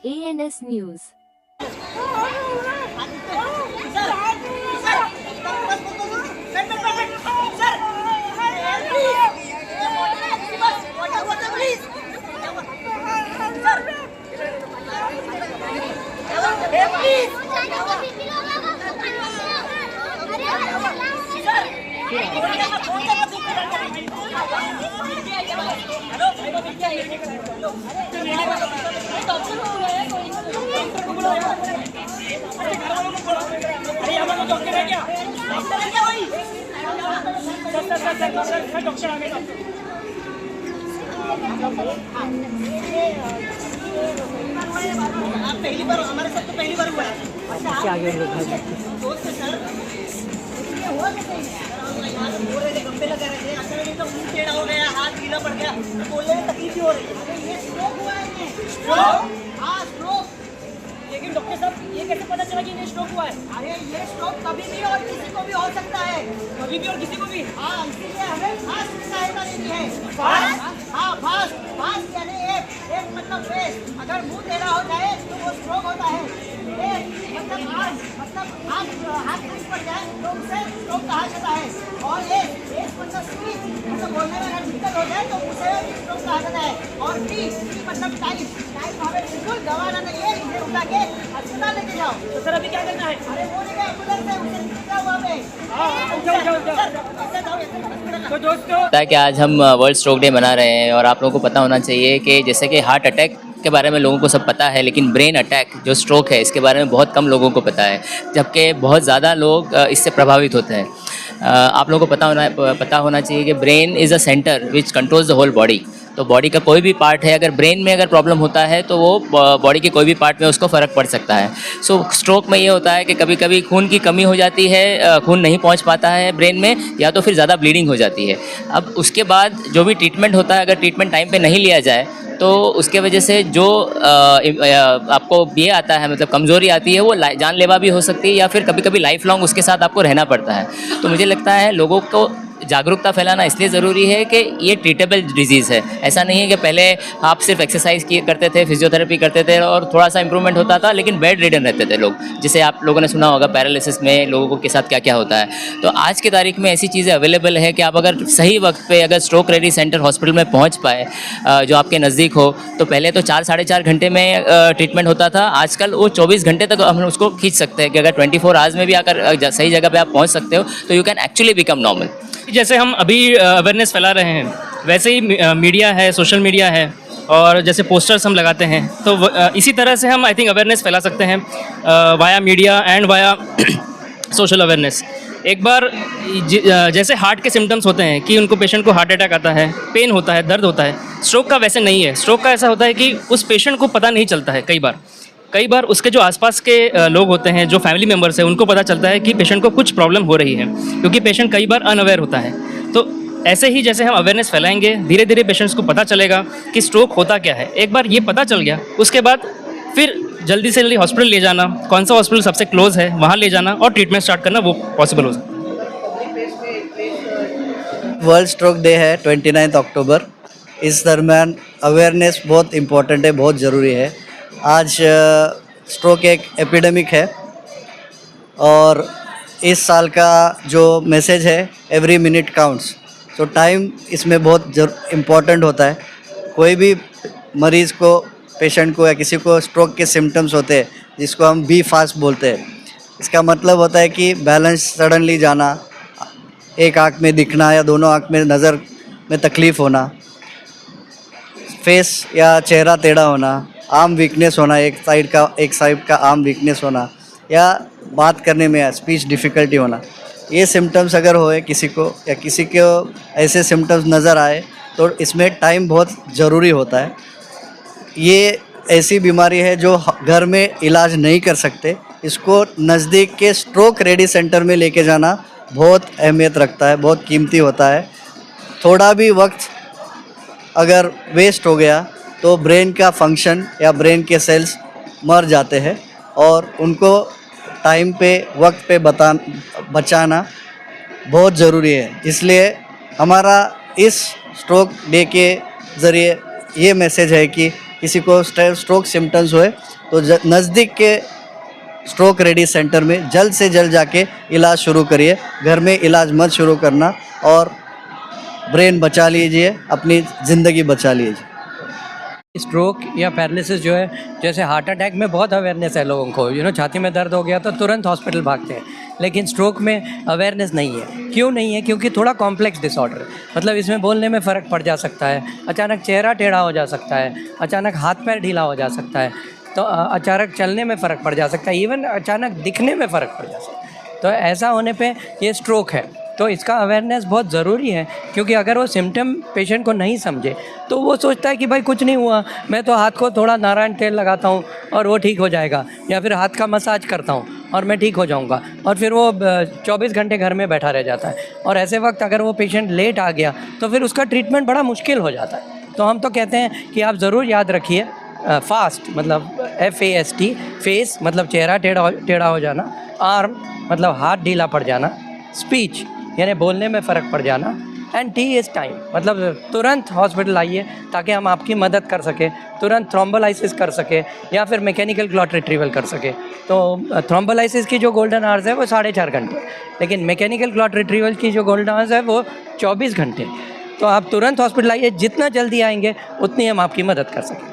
ANS News। आप पहली बार हमारे साथ तो पहली बार हुआ है। अच्छा आगे दोस्त सर ये हुआ कैसे हो रहे थे गप्पे लगा रहे थे अचानक एकदम मुंह टेढ़ा हो गया हाथ गीला पड़ गया बोलने में तकलीफ हो रही है। ये स्ट्रोक हुआ है स्ट्रोक हाँ स्ट्रोक। लेकिन डॉक्टर साहब ये कैसे पता चला कि ये स्ट्रोक हुआ है? अरे ये स्ट्रोक कभी भी और किसी को भी हो सकता है। कभी भी और किसी को भी? हाँ इसीलिए हमें फास्ट सहायता लेनी है। फास्ट हाँ फास्ट फास्ट यानी एक मतलब फेस अगर मुंह टेढ़ा हो जाए तो वो स्ट्रोक होता है। मतलब हाथ टूट पड़ जाए तो उसे स्ट्रोक कहा जाता है। और एक मतलब स्पीच मतलब बोलने में अगर दिक्कत हो जाए तो उसे स्ट्रोक कहा जाता है। और टी मतलब टाइम हमें बिल्कुल दबाना नहीं है। इसे उठा के अस्पताल लेके जाओ। तो सर अभी क्या करना है? अरे वो नहीं एम्बुलेंस है उसे क्या हुआ पे? तो दोस्तों पता है कि आज हम वर्ल्ड स्ट्रोक डे मना रहे हैं और आप लोगों को पता होना चाहिए कि जैसे कि हार्ट अटैक के बारे में लोगों को सब पता है, लेकिन ब्रेन अटैक जो स्ट्रोक है इसके बारे में बहुत कम लोगों को पता है, जबकि बहुत ज़्यादा लोग इससे प्रभावित होते हैं। आप लोगों को पता होना चाहिए कि brain is a center which controls the whole body. तो बॉडी का कोई भी पार्ट है, अगर ब्रेन में अगर प्रॉब्लम होता है तो वो बॉडी के कोई भी पार्ट में उसको फ़र्क पड़ सकता है। सो स्ट्रोक में ये होता है कि कभी कभी खून की कमी हो जाती है, खून नहीं पहुंच पाता है ब्रेन में, या तो फिर ज़्यादा ब्लीडिंग हो जाती है। अब उसके बाद जो भी ट्रीटमेंट होता है, अगर ट्रीटमेंट टाइम पे नहीं लिया जाए तो उसके वजह से जो आपको ये आता है, मतलब कमज़ोरी आती है, वो जानलेवा भी हो सकती है या फिर कभी कभी लाइफ लॉन्ग उसके साथ आपको रहना पड़ता है। तो मुझे लगता है लोगों को जागरूकता फैलाना इसलिए ज़रूरी है कि ये ट्रीटेबल डिजीज़ है। ऐसा नहीं है कि पहले आप सिर्फ एक्सरसाइज करते थे, फिजियोथेरेपी करते थे और थोड़ा सा इंप्रूवमेंट होता था, लेकिन बेड रिडन रहते थे लोग, जिसे आप लोगों ने सुना होगा पैरालिसिस में लोगों के साथ क्या क्या होता है। तो आज की तारीख में ऐसी चीज़ें अवेलेबल है कि आप अगर सही वक्त पे अगर स्ट्रोक रेडी सेंटर हॉस्पिटल में पहुँच पाए जो आपके नज़दीक हो, तो पहले तो 4-4.5 घंटे में ट्रीटमेंट होता था, आजकल वो 24 घंटे तक हम उसको खींच सकते हैं कि अगर 24 आवर्स में भी आकर सही जगह पर आप पहुँच सकते हो तो you can actually become normal. जैसे हम अभी अवेयरनेस फैला रहे हैं, वैसे ही मीडिया है, सोशल मीडिया है, और जैसे पोस्टर्स हम लगाते हैं, तो इसी तरह से हम आई थिंक अवेयरनेस फैला सकते हैं via media and via social awareness. एक बार जैसे हार्ट के सिम्टम्स होते हैं कि उनको पेशेंट को हार्ट अटैक आता है, पेन होता है, दर्द होता है, स्ट्रोक का वैसे नहीं है। स्ट्रोक का ऐसा होता है कि उस पेशेंट को पता नहीं चलता है। कई बार उसके जो आसपास के लोग होते हैं, जो फैमिली मेम्बर्स हैं, उनको पता चलता है कि पेशेंट को कुछ प्रॉब्लम हो रही है, क्योंकि पेशेंट कई बार अनअवेयर होता है। तो ऐसे ही जैसे हम अवेयरनेस फैलाएंगे, धीरे धीरे पेशेंट्स को पता चलेगा कि स्ट्रोक होता क्या है। एक बार ये पता चल गया, उसके बाद फिर जल्दी से जल्दी हॉस्पिटल ले जाना, कौन सा हॉस्पिटल सबसे क्लोज है वहाँ ले जाना और ट्रीटमेंट स्टार्ट करना, वो पॉसिबल हो सकता है। वर्ल्ड स्ट्रोक डे है 29 अक्टूबर। इस दरमियान अवेयरनेस बहुत इम्पोर्टेंट है, बहुत ज़रूरी है। आज स्ट्रोक एक एपिडेमिक है और इस साल का जो मैसेज है एवरी मिनट काउंट्स। तो टाइम इसमें बहुत इम्पोर्टेंट होता है। कोई भी मरीज़ को, पेशेंट को या किसी को स्ट्रोक के सिम्टम्स होते हैं जिसको हम बी फास्ट बोलते हैं, इसका मतलब होता है कि बैलेंस सडनली जाना, एक आँख में दिखना या दोनों आँख में नज़र में तकलीफ़ होना, फेस या चेहरा टेढ़ा होना, आर्म वीकनेस होना, एक साइड का आर्म वीकनेस होना, या बात करने में स्पीच डिफ़िकल्टी होना। ये सिम्टम्स अगर होए किसी को या किसी को ऐसे सिम्टम्स नज़र आए तो इसमें टाइम बहुत ज़रूरी होता है। ये ऐसी बीमारी है जो घर में इलाज नहीं कर सकते। इसको नज़दीक के स्ट्रोक रेडी सेंटर में लेके जाना बहुत अहमियत रखता है, बहुत कीमती होता है। थोड़ा भी वक्त अगर वेस्ट हो गया तो ब्रेन का फंक्शन या ब्रेन के सेल्स मर जाते हैं और उनको टाइम पे, वक्त पे बचाना बहुत ज़रूरी है। इसलिए हमारा इस स्ट्रोक डे के ज़रिए ये मैसेज है कि किसी को स्ट्रोक सिम्टम्स हुए तो नज़दीक के स्ट्रोक रेडी सेंटर में जल्द से जल्द जाके इलाज शुरू करिए। घर में इलाज मत शुरू करना और ब्रेन बचा लीजिए, अपनी ज़िंदगी बचा लीजिए। स्ट्रोक या पैरालिसिस जो है, जैसे हार्ट अटैक में बहुत अवेयरनेस है लोगों को, छाती में दर्द हो गया तो तुरंत हॉस्पिटल भागते हैं, लेकिन स्ट्रोक में अवेयरनेस नहीं है। क्यों नहीं है? क्योंकि थोड़ा कॉम्प्लेक्स डिसऑर्डर है। मतलब इसमें बोलने में फ़र्क पड़ जा सकता है, अचानक चेहरा टेढ़ा हो जा सकता है, अचानक हाथ पैर ढीला हो जा सकता है, तो अचानक चलने में फ़र्क पड़ जा सकता है, इवन अचानक दिखने में फ़र्क पड़ जा सकता है। तो ऐसा होने पे ये स्ट्रोक है। तो इसका अवेयरनेस बहुत ज़रूरी है, क्योंकि अगर वो सिम्टम पेशेंट को नहीं समझे तो वो सोचता है कि भाई कुछ नहीं हुआ, मैं तो हाथ को थोड़ा नारायण तेल लगाता हूँ और वो ठीक हो जाएगा, या फिर हाथ का मसाज करता हूँ और मैं ठीक हो जाऊँगा, और फिर वो 24 घंटे घर में बैठा रह जाता है। और ऐसे वक्त अगर वो पेशेंट लेट आ गया तो फिर उसका ट्रीटमेंट बड़ा मुश्किल हो जाता है। तो हम तो कहते हैं कि आप ज़रूर याद रखिए, फास्ट मतलब FAST, फेस मतलब चेहरा टेढ़ा हो जाना, आर्म मतलब हाथ ढीला पड़ जाना, स्पीच यानी बोलने में फ़र्क पड़ जाना, एंड T इज़ टाइम मतलब तुरंत हॉस्पिटल आइए ताकि हम आपकी मदद कर सकें, तुरंत थ्रोम्बोलाइसिस कर सके या फिर मैकेनिकल क्लॉट रिट्रीवल कर सके। तो थ्रोम्बोलाइसिस की जो गोल्डन आवर्स है वो 4.5 घंटे, लेकिन मैकेनिकल क्लॉट रिट्रीवल की जो गोल्डन आवर्स है वो 24 घंटे। तो आप तुरंत हॉस्पिटल आइए, जितना जल्दी आएंगे उतनी हम आपकी मदद कर सकें।